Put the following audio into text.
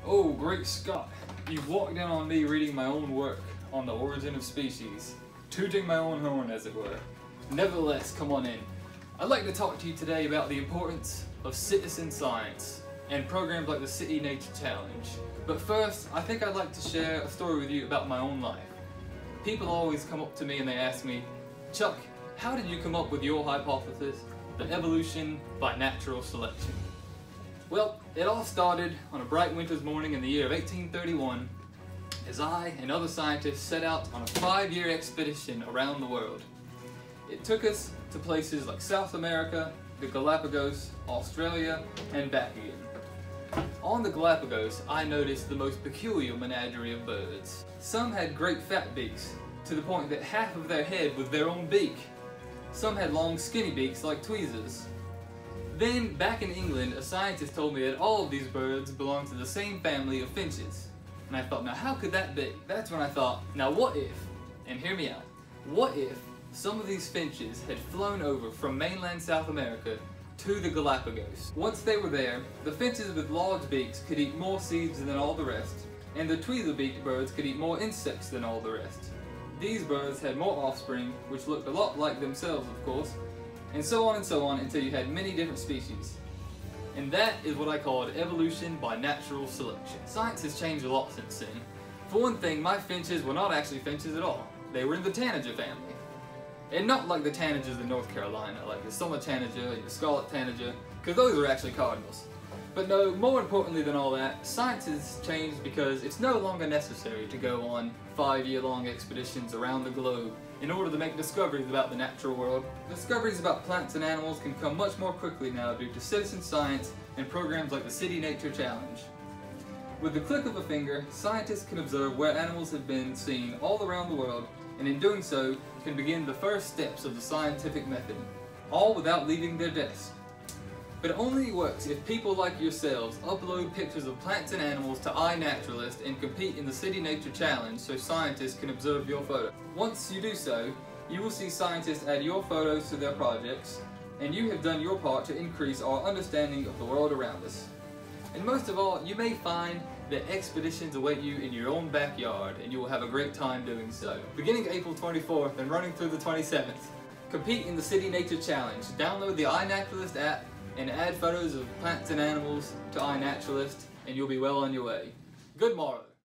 Oh, great Scott! You've walked in on me reading my own work on the origin of species, tooting my own horn as it were. Nevertheless, come on in. I'd like to talk to you today about the importance of citizen science and programs like the City Nature Challenge. But first, I think I'd like to share a story with you about my own life. People always come up to me and they ask me, Chuck, how did you come up with your hypothesis, the evolution by natural selection? Well, it all started on a bright winter's morning in the year of 1831 as I and other scientists set out on a 5-year expedition around the world. It took us to places like South America, the Galapagos, Australia, and back again. On the Galapagos, I noticed the most peculiar menagerie of birds. Some had great fat beaks, to the point that half of their head was their own beak. Some had long skinny beaks like tweezers. Then, back in England, a scientist told me that all of these birds belong to the same family of finches. And I thought, now how could that be? That's when I thought, now what if, and hear me out, what if some of these finches had flown over from mainland South America to the Galapagos? Once they were there, the finches with large beaks could eat more seeds than all the rest, and the tweezer-beaked birds could eat more insects than all the rest. These birds had more offspring, which looked a lot like themselves, of course, and so on until you had many different species. And that is what I called evolution by natural selection. Science has changed a lot since then. For one thing, my finches were not actually finches at all. They were in the tanager family. And not like the tanagers in North Carolina, like the summer tanager and the scarlet tanager, because those are actually cardinals. But no, more importantly than all that, science has changed because it's no longer necessary to go on 5-year-long expeditions around the globe in order to make discoveries about the natural world. Discoveries about plants and animals can come much more quickly now due to citizen science and programs like the City Nature Challenge. With the click of a finger, scientists can observe where animals have been seen all around the world, and in doing so, can begin the first steps of the scientific method, all without leaving their desk. But it only works if people like yourselves upload pictures of plants and animals to iNaturalist and compete in the City Nature Challenge so scientists can observe your photo. Once you do so, you will see scientists add your photos to their projects, and you have done your part to increase our understanding of the world around us. And most of all, you may find that expeditions await you in your own backyard, and you will have a great time doing so. Beginning April 24th and running through the 27th, compete in the City Nature Challenge. Download the iNaturalist app and add photos of plants and animals to iNaturalist, and you'll be well on your way. Good morrow.